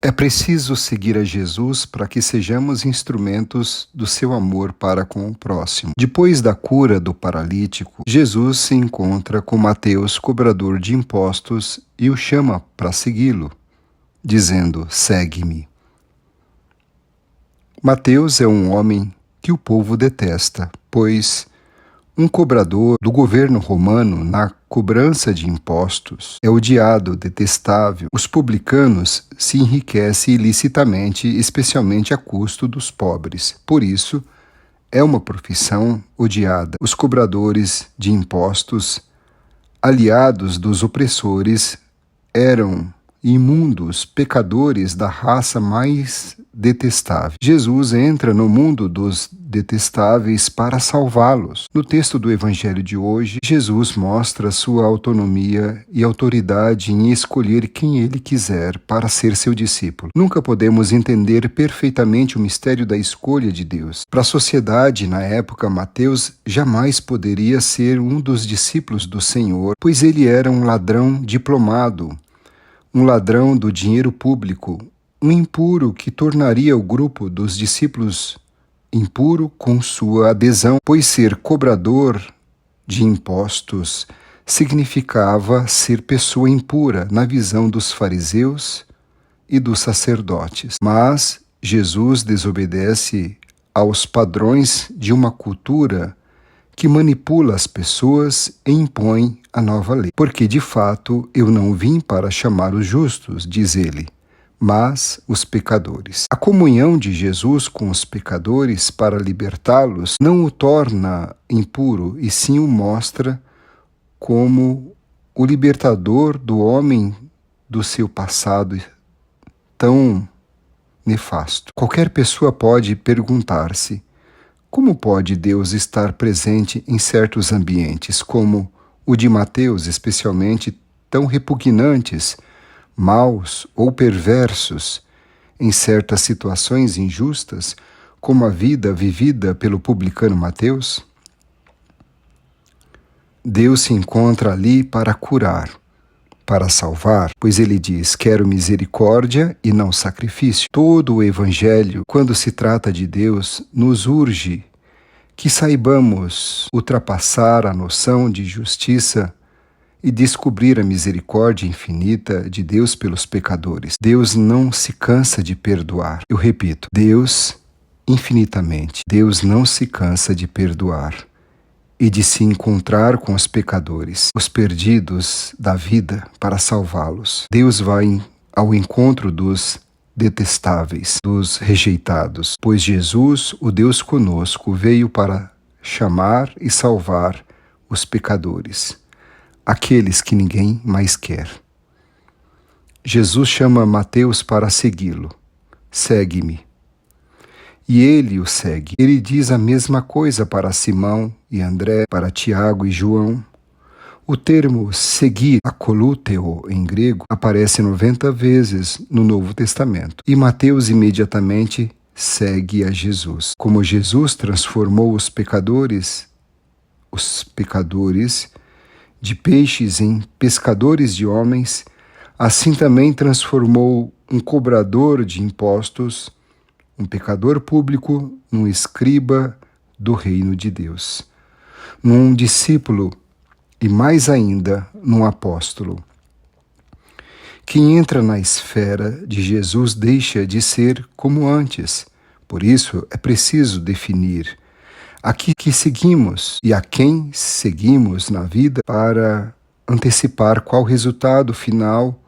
É preciso seguir a Jesus para que sejamos instrumentos do seu amor para com o próximo. Depois da cura do paralítico, Jesus se encontra com Mateus, cobrador de impostos, e o chama para segui-lo, dizendo: segue-me. Mateus é um homem que o povo detesta, pois um cobrador do governo romano na cobrança de impostos é odiado, detestável. Os publicanos se enriquecem ilicitamente, especialmente a custo dos pobres. Por isso, é uma profissão odiada. Os cobradores de impostos, aliados dos opressores, eram imundos, pecadores da raça mais detestável. Jesus entra no mundo dos detestáveis para salvá-los. No texto do Evangelho de hoje, Jesus mostra sua autonomia e autoridade em escolher quem ele quiser para ser seu discípulo. Nunca podemos entender perfeitamente o mistério da escolha de Deus. Para a sociedade, na época, Mateus jamais poderia ser um dos discípulos do Senhor, pois ele era um ladrão diplomado, um ladrão do dinheiro público, um impuro que tornaria o grupo dos discípulos impuro com sua adesão, pois ser cobrador de impostos significava ser pessoa impura na visão dos fariseus e dos sacerdotes. Mas Jesus desobedece aos padrões de uma cultura que manipula as pessoas e impõe a nova lei. Porque, de fato, eu não vim para chamar os justos, diz ele, mas os pecadores. A comunhão de Jesus com os pecadores para libertá-los não o torna impuro, e sim o mostra como o libertador do homem do seu passado tão nefasto. Qualquer pessoa pode perguntar-se: como pode Deus estar presente em certos ambientes, como o de Mateus, especialmente tão repugnantes, maus ou perversos, em certas situações injustas, como a vida vivida pelo publicano Mateus? Deus se encontra ali para curar, para salvar, pois ele diz: quero misericórdia e não sacrifício. Todo o Evangelho, quando se trata de Deus, nos urge que saibamos ultrapassar a noção de justiça e descobrir a misericórdia infinita de Deus pelos pecadores. Deus não se cansa de perdoar. Eu repito, Deus infinitamente, Deus não se cansa de perdoar e de se encontrar com os pecadores, os perdidos da vida, para salvá-los. Deus vai ao encontro dos detestáveis, dos rejeitados, pois Jesus, o Deus conosco, veio para chamar e salvar os pecadores, aqueles que ninguém mais quer. Jesus chama Mateus para segui-lo. Segue-me. E ele o segue. Ele diz a mesma coisa para Simão e André, para Tiago e João. O termo seguir, akoluteo em grego, aparece 90 vezes no Novo Testamento. E Mateus imediatamente segue a Jesus. Como Jesus transformou os pecadores de peixes em pescadores de homens, assim também transformou um cobrador de impostos, um pecador público, num escriba do reino de Deus, num discípulo e mais ainda num apóstolo. Quem entra na esfera de Jesus deixa de ser como antes. Por isso é preciso definir a que seguimos e a quem seguimos na vida para antecipar qual o resultado final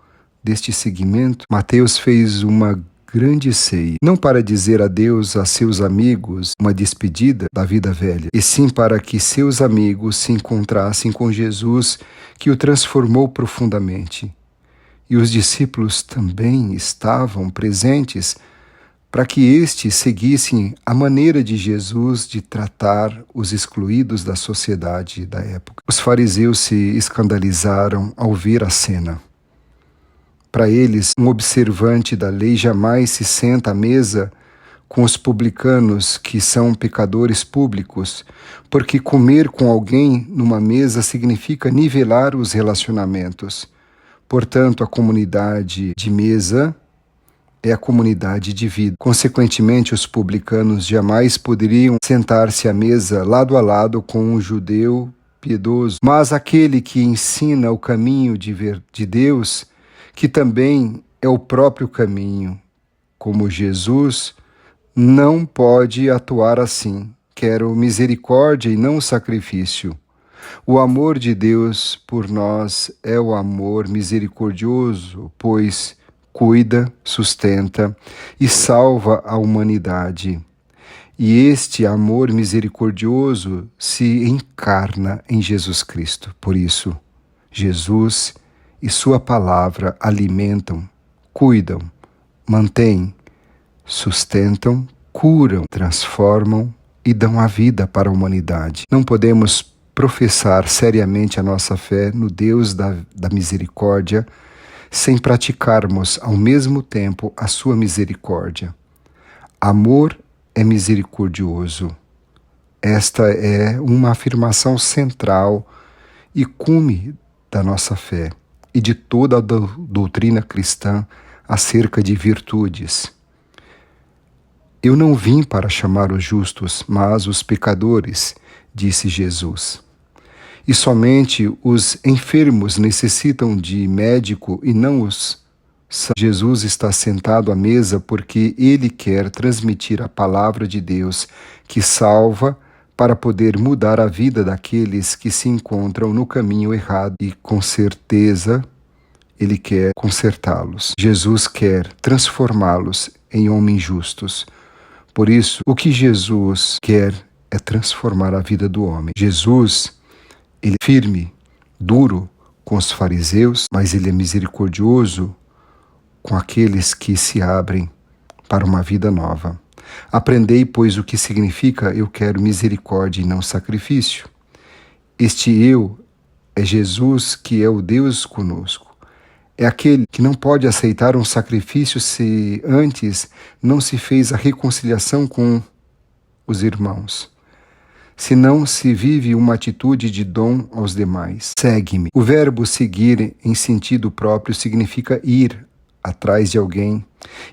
deste seguimento. Mateus fez uma grande ceia, não para dizer adeus a seus amigos, uma despedida da vida velha, e sim para que seus amigos se encontrassem com Jesus, que o transformou profundamente. E os discípulos também estavam presentes para que estes seguissem a maneira de Jesus de tratar os excluídos da sociedade da época. Os fariseus se escandalizaram ao ver a cena. Para eles, um observante da lei jamais se senta à mesa com os publicanos, que são pecadores públicos, porque comer com alguém numa mesa significa nivelar os relacionamentos. Portanto, a comunidade de mesa é a comunidade de vida. Consequentemente, os publicanos jamais poderiam sentar-se à mesa lado a lado com um judeu piedoso, mas aquele que ensina o caminho de Deus, que também é o próprio caminho, como Jesus, não pode atuar assim. Quero misericórdia e não sacrifício. O amor de Deus por nós é o amor misericordioso, pois cuida, sustenta e salva a humanidade. E este amor misericordioso se encarna em Jesus Cristo. Por isso, Jesus e sua palavra alimentam, cuidam, mantêm, sustentam, curam, transformam e dão a vida para a humanidade. Não podemos professar seriamente a nossa fé no Deus da misericórdia sem praticarmos ao mesmo tempo a sua misericórdia. Amor é misericordioso. Esta é uma afirmação central e cume da nossa fé e de toda a doutrina cristã acerca de virtudes. Eu não vim para chamar os justos, mas os pecadores, disse Jesus. E somente os enfermos necessitam de médico e não os. Jesus está sentado à mesa porque ele quer transmitir a palavra de Deus que salva para poder mudar a vida daqueles que se encontram no caminho errado e, com certeza, ele quer consertá-los. Jesus quer transformá-los em homens justos. Por isso, o que Jesus quer é transformar a vida do homem. Jesus, ele é firme, duro com os fariseus, mas ele é misericordioso com aqueles que se abrem para uma vida nova. Aprendei, pois, o que significa eu quero misericórdia e não sacrifício. Este eu é Jesus, que é o Deus conosco. É aquele que não pode aceitar um sacrifício se antes não se fez a reconciliação com os irmãos. Se não se vive uma atitude de dom aos demais. Segue-me. O verbo seguir em sentido próprio significa ir atrás de alguém,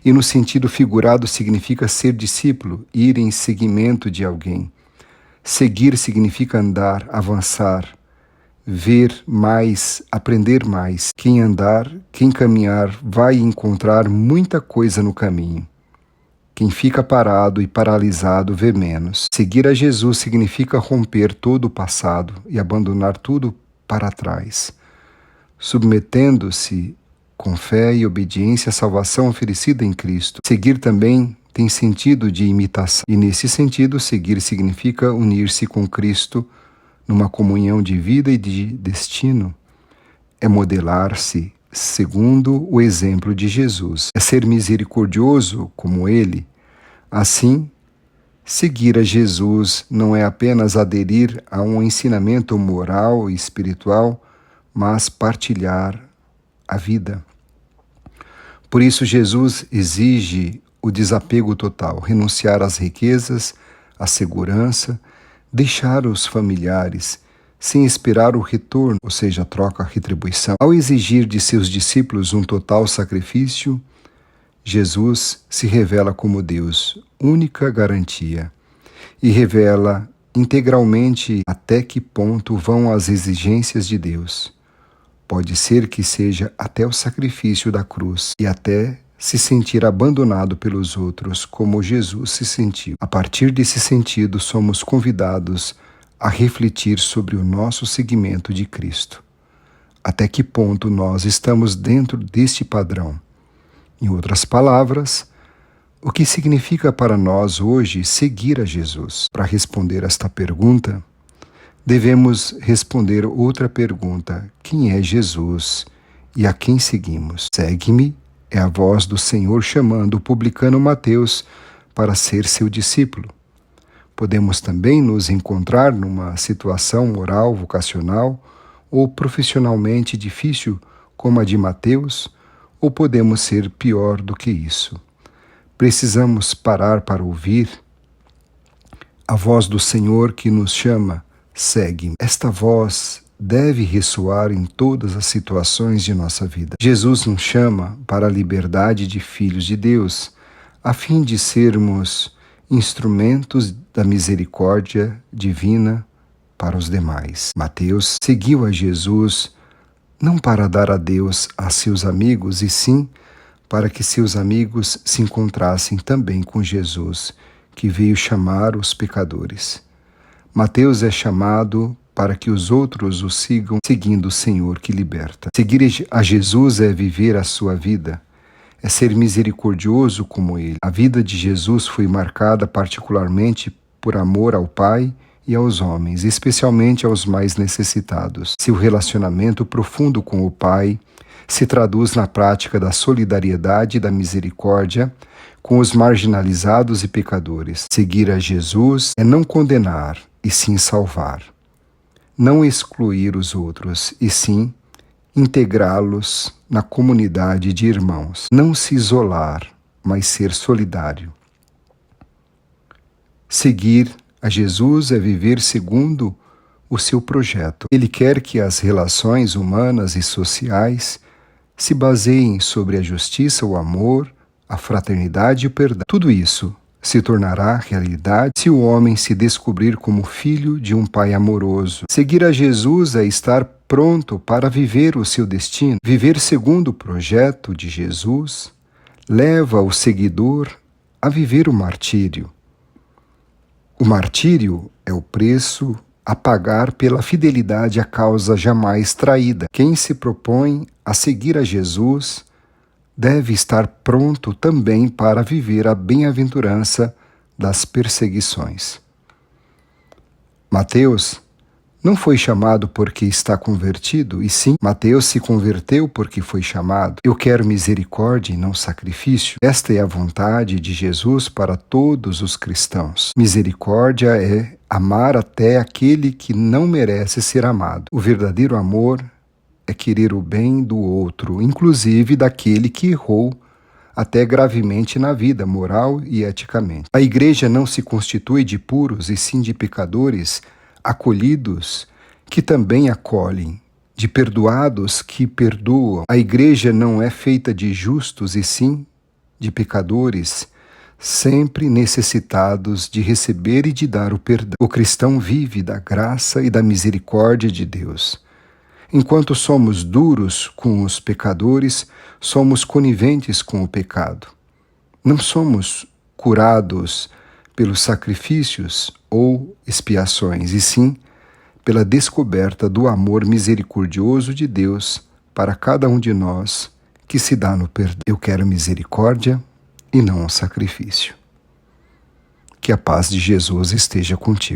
e no sentido figurado significa ser discípulo, ir em seguimento de alguém. Seguir significa andar, avançar, ver mais, aprender mais. Quem andar, quem caminhar, vai encontrar muita coisa no caminho. Quem fica parado e paralisado vê menos. Seguir a Jesus significa romper todo o passado e abandonar tudo para trás, submetendo-se com fé e obediência à salvação oferecida em Cristo. Seguir também tem sentido de imitação. E nesse sentido, seguir significa unir-se com Cristo numa comunhão de vida e de destino. É modelar-se segundo o exemplo de Jesus. É ser misericordioso como Ele. Assim, seguir a Jesus não é apenas aderir a um ensinamento moral e espiritual, mas partilhar a vida. Por isso, Jesus exige o desapego total, renunciar às riquezas, à segurança, deixar os familiares, sem esperar o retorno, ou seja, a troca, a retribuição. Ao exigir de seus discípulos um total sacrifício, Jesus se revela como Deus, única garantia, e revela integralmente até que ponto vão as exigências de Deus. Pode ser que seja até o sacrifício da cruz e até se sentir abandonado pelos outros, como Jesus se sentiu. A partir desse sentido, somos convidados a refletir sobre o nosso seguimento de Cristo. Até que ponto nós estamos dentro deste padrão? Em outras palavras, o que significa para nós hoje seguir a Jesus? Para responder esta pergunta, devemos responder outra pergunta: quem é Jesus e a quem seguimos? Segue-me é a voz do Senhor chamando o publicano Mateus para ser seu discípulo. Podemos também nos encontrar numa situação moral, vocacional ou profissionalmente difícil como a de Mateus, ou podemos ser pior do que isso. Precisamos parar para ouvir a voz do Senhor que nos chama: segue-me. Esta voz deve ressoar em todas as situações de nossa vida. Jesus nos chama para a liberdade de filhos de Deus, a fim de sermos instrumentos da misericórdia divina para os demais. Mateus seguiu a Jesus não para dar a Deus a seus amigos, e sim para que seus amigos se encontrassem também com Jesus, que veio chamar os pecadores. Mateus é chamado para que os outros o sigam, seguindo o Senhor que liberta. Seguir a Jesus é viver a sua vida, é ser misericordioso como Ele. A vida de Jesus foi marcada particularmente por amor ao Pai e aos homens, especialmente aos mais necessitados. Seu relacionamento profundo com o Pai se traduz na prática da solidariedade e da misericórdia com os marginalizados e pecadores. Seguir a Jesus é não condenar, e sim salvar. Não excluir os outros, e sim integrá-los na comunidade de irmãos. Não se isolar, mas ser solidário. Seguir a Jesus é viver segundo o seu projeto. Ele quer que as relações humanas e sociais se baseiem sobre a justiça, o amor, a fraternidade e o perdão. Tudo isso se tornará realidade se o homem se descobrir como filho de um Pai amoroso. Seguir a Jesus é estar pronto para viver o seu destino. Viver segundo o projeto de Jesus leva o seguidor a viver o martírio. O martírio é o preço a pagar pela fidelidade à causa jamais traída. Quem se propõe a seguir a Jesus deve estar pronto também para viver a bem-aventurança das perseguições. Mateus não foi chamado porque está convertido, e sim, Mateus se converteu porque foi chamado. Eu quero misericórdia e não sacrifício. Esta é a vontade de Jesus para todos os cristãos. Misericórdia é amar até aquele que não merece ser amado. O verdadeiro amor é querer o bem do outro, inclusive daquele que errou até gravemente na vida, moral e eticamente. A igreja não se constitui de puros, e sim de pecadores acolhidos que também acolhem, de perdoados que perdoam. A igreja não é feita de justos, e sim de pecadores, sempre necessitados de receber e de dar o perdão. O cristão vive da graça e da misericórdia de Deus. Enquanto somos duros com os pecadores, somos coniventes com o pecado. Não somos curados pelos sacrifícios ou expiações, e sim pela descoberta do amor misericordioso de Deus para cada um de nós que se dá no perdão. Eu quero misericórdia e não um sacrifício. Que a paz de Jesus esteja contigo.